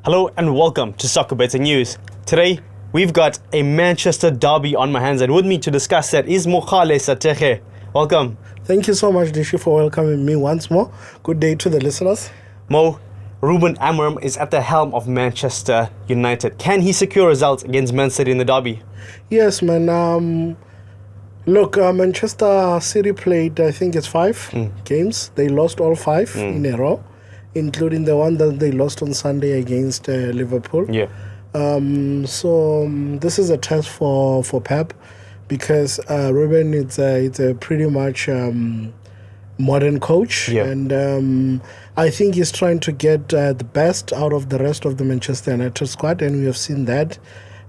Hello and welcome to Soccer Betting News. Today, we've got a Manchester derby on my hands, and with me to discuss that is Mogale Sathekge. Welcome. Thank you so much, Dishi, for welcoming me once more. Good day to the listeners. Mo, Ruben Amorim is at the helm of Manchester United. Can he secure results against Man City in the derby? Yes, man. Look, Manchester City played, I think it's 5 games. They lost all 5 in a row, including the one that they lost on Sunday against Liverpool. Yeah. So this is a test for Pep, because Ruben it's a pretty much modern coach, and I think he's trying to get the best out of the rest of the Manchester United squad, and we have seen that.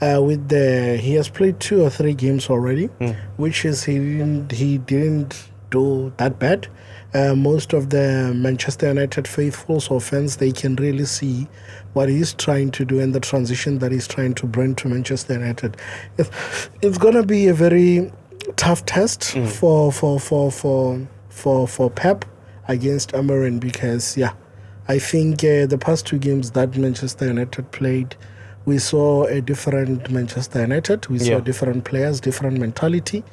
He has played 2 or 3 games already, which is he didn't do that bad. Most of the Manchester United faithfuls or fans, they can really see what he's trying to do and the transition that he's trying to bring to Manchester United. It's gonna be a very tough test for Pep against Amorim, because I think the past 2 games that Manchester United played, we saw a different Manchester United. We saw different players, different mentality.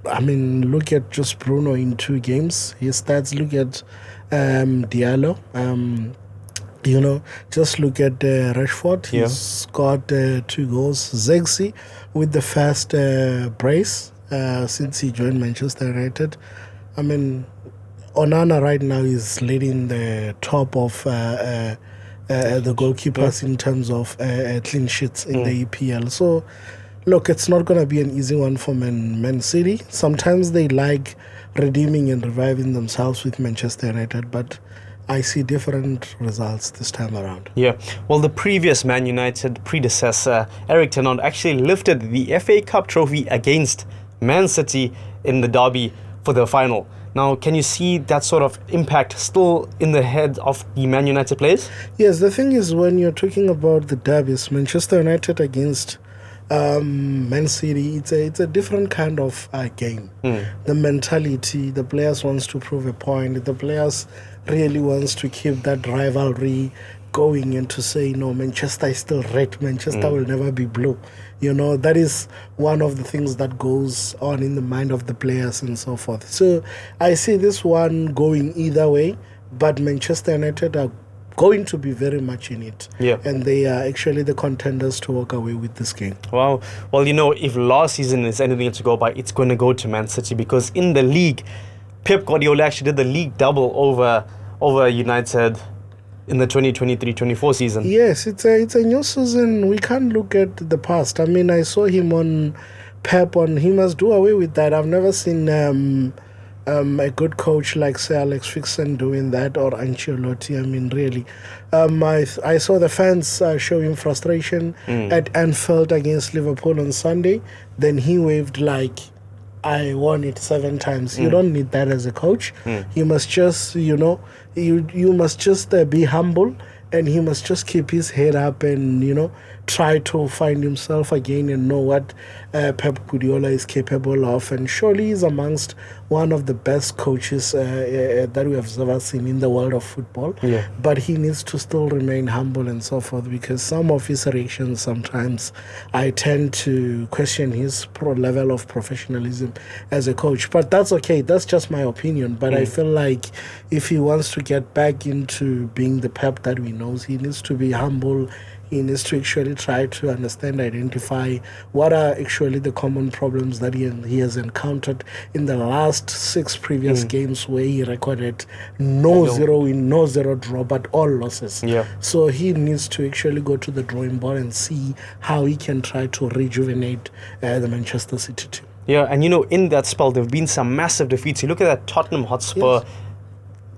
I mean, look at just Bruno in 2 games. His stats, look at Diallo. Just look at Rashford. He's scored 2 goals. Zexi with the first brace since he joined Manchester United. I mean, Onana right now is leading the top of the goalkeepers in terms of clean sheets in the EPL. So, look, it's not going to be an easy one for Man City. Sometimes they like redeeming and reviving themselves with Manchester United, but I see different results this time around. Yeah, well, the previous Man United predecessor, Eric Ten Hag, actually lifted the FA Cup trophy against Man City in the derby for the final. Now, can you see that sort of impact still in the head of the Man United players? Yes, the thing is, when you're talking about the derbies, Manchester United against Man City, it's a different kind of game. The mentality, the players wants to prove a point. The players really wants to keep that rivalry going and to say, no, Manchester is still red. Manchester will never be blue. That is one of the things that goes on in the mind of the players and so forth. So I see this one going either way, but Manchester United are going to be very much in it. Yeah. And they are actually the contenders to walk away with this game. Wow. Well, if last season is anything to go by, it's going to go to Man City, because in the league, Pep Guardiola actually did the league double over United in the 2023-24 season. Yes, it's a new season. We can't look at the past. I mean, I saw him on Pep he must do away with that. I've never seen a good coach like Sir Alex Ferguson doing that, or Ancelotti. I mean, really. I saw the fans showing frustration at Anfield against Liverpool on Sunday. Then he waved like, I won it 7 times. You don't need that as a coach. You must just, you must just be humble, and he must just keep his head up and, try to find himself again and know what Pep Guardiola is capable of. And surely he's amongst one of the best coaches that we have ever seen in the world of football. Yeah. But he needs to still remain humble and so forth, because some of his reactions, sometimes I tend to question his level of professionalism as a coach. But that's okay. That's just my opinion. But I feel like if he wants to get back into being the Pep that we know, he needs to be humble. He needs to actually try to understand, identify what are actually the common problems that he has encountered in the last 6 previous games, where he recorded no 0 win, no 0 draw, but all losses. Yeah. So he needs to actually go to the drawing board and see how he can try to rejuvenate the Manchester City team. Yeah, and in that spell, there have been some massive defeats. You look at that Tottenham Hotspur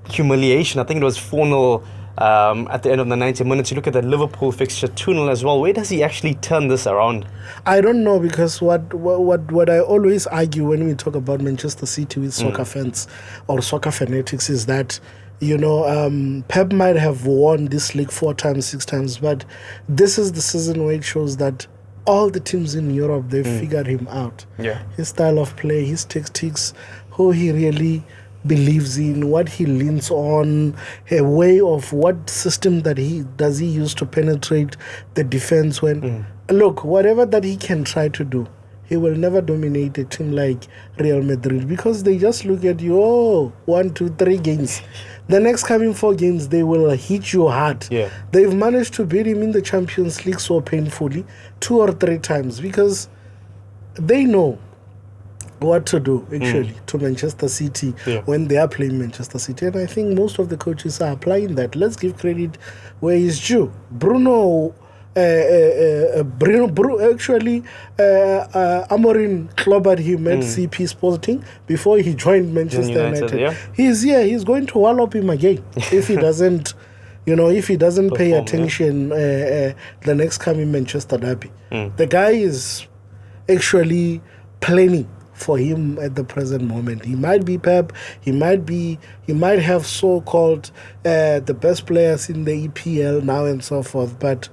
humiliation. I think it was 4-0 at the end of the 90 minutes. You look at the Liverpool fixture, 2-0 as well. Where does he actually turn this around? I don't know, because what I always argue when we talk about Manchester City with soccer fans or soccer fanatics is that, Pep might have won this league 4 times, 6 times, but this is the season where it shows that all the teams in Europe, they've figured him out. Yeah. His style of play, his tactics, who he really believes in, what he leans on, a way of what system that he use to penetrate the defense when. Look, whatever that he can try to do, he will never dominate a team like Real Madrid because they just look at you, 1, 2, 3 games. The next coming 4 games, they will hit you hard. Yeah. They've managed to beat him in the Champions League so painfully 2 or 3 times because they know what to do, actually, to Manchester City when they are playing Manchester City. And I think most of the coaches are applying that. Let's give credit where it's due. Bruno Amorim clobbered him at CP Sporting before he joined Manchester United. Yeah. He's going to wallop him again if he doesn't, if he doesn't pay attention the next coming Manchester derby. The guy is actually planning for him at the present moment. He might be Pep, he might have so-called the best players in the EPL now and so forth, but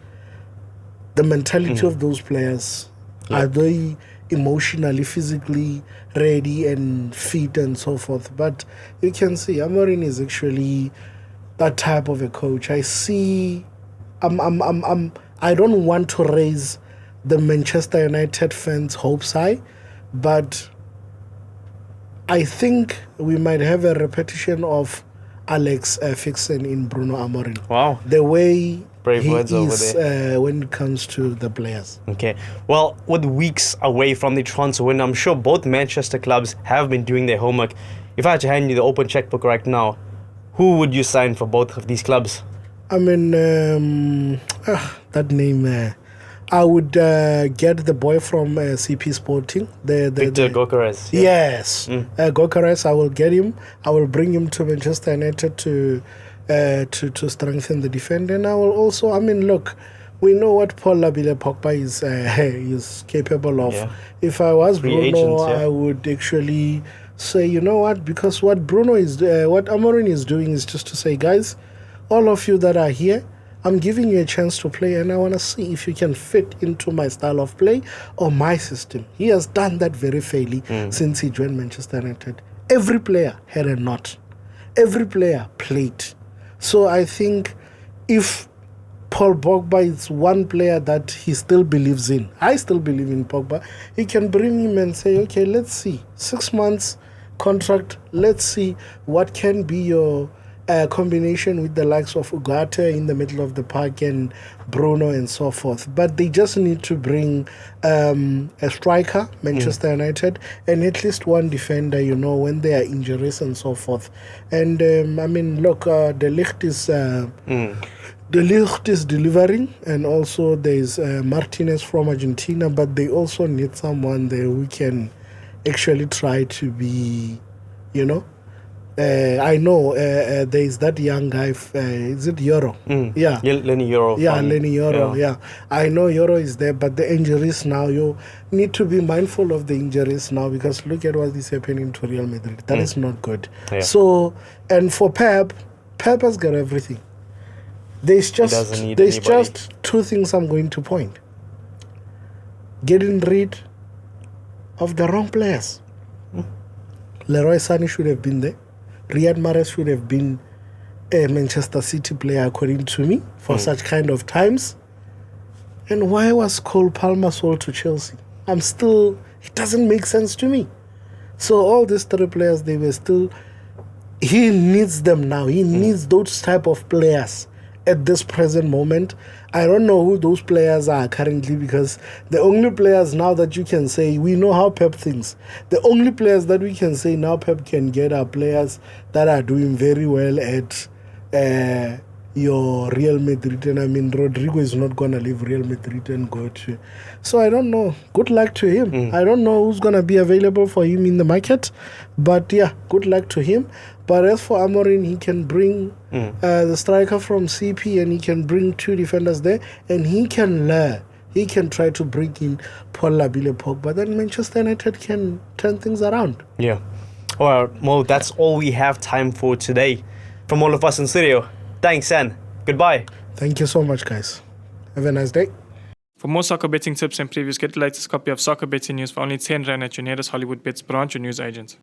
the mentality of those players, are they emotionally, physically ready and fit and so forth? But you can see Amorim is actually that type of a coach. I see I don't want to raise the Manchester United fans' hopes high, but I think we might have a repetition of Alex Ferguson in Bruno Amorim. Wow. The way Brave he words is over there. when it comes to the players. Okay. Well, with weeks away from the transfer window, I'm sure both Manchester clubs have been doing their homework. If I had to hand you the open checkbook right now, who would you sign for both of these clubs? I mean, that name... I would get the boy from CP Sporting. Victor Gyökeres. Yeah. Yes. Gyökeres, I will get him. I will bring him to Manchester United to strengthen the defense. And I will also, look, we know what Paul Labile Pogba is capable of. Yeah. If I was Free Bruno, agent, I would actually say, you know what, because what Amorim is doing is just to say, guys, all of you that are here, I'm giving you a chance to play, and I want to see if you can fit into my style of play or my system. He has done that very fairly since he joined Manchester United. Every player had a knot. Every player played. So I think if Paul Pogba is one player that he still believes in, I still believe in Pogba, he can bring him and say, okay, let's see, 6 months contract, let's see what can be your combination with the likes of Ugarte in the middle of the park and Bruno and so forth. But they just need to bring a striker, Manchester United, and at least one defender, when there are injuries and so forth. And look, the Ligt is delivering, and also there's Martinez from Argentina, but they also need someone there who can actually try to be, I know there's that young guy, is it Euro? Yeah. Lenny Euro. Yeah, Lenny Euro, yeah. I know Euro is there, but the injuries now, you need to be mindful of the injuries now, because look at what is happening to Real Madrid. That is not good. Yeah. So, and for Pep has got everything. There's just 2 things I'm going to point. Getting rid of the wrong players. Leroy Sané should have been there. Riyad Mahrez should have been a Manchester City player, according to me, for such kind of times. And why was Cole Palmer sold to Chelsea? It doesn't make sense to me. So all these 3 players, he needs them now. He needs those type of players at this present moment. I don't know who those players are currently, because the only players now that you can say, we know how Pep thinks. The only players that we can say now Pep can get are players that are doing very well at your Real Madrid. And Rodrigo is not going to leave Real Madrid and go to... So I don't know. Good luck to him. I don't know who's going to be available for him in the market. But yeah, good luck to him. But as for Amorim, he can bring the striker from CP, and he can bring 2 defenders there, and he can learn. He can try to bring in Paul Labile Pogba. Then Manchester United can turn things around. Yeah. Well, Mo, that's all we have time for today. From all of us in studio, thanks and goodbye. Thank you so much, guys. Have a nice day. For more soccer betting tips and previews, get the latest copy of Soccer Betting News for only 10 Rand at your nearest Hollywood Bets branch or news agent.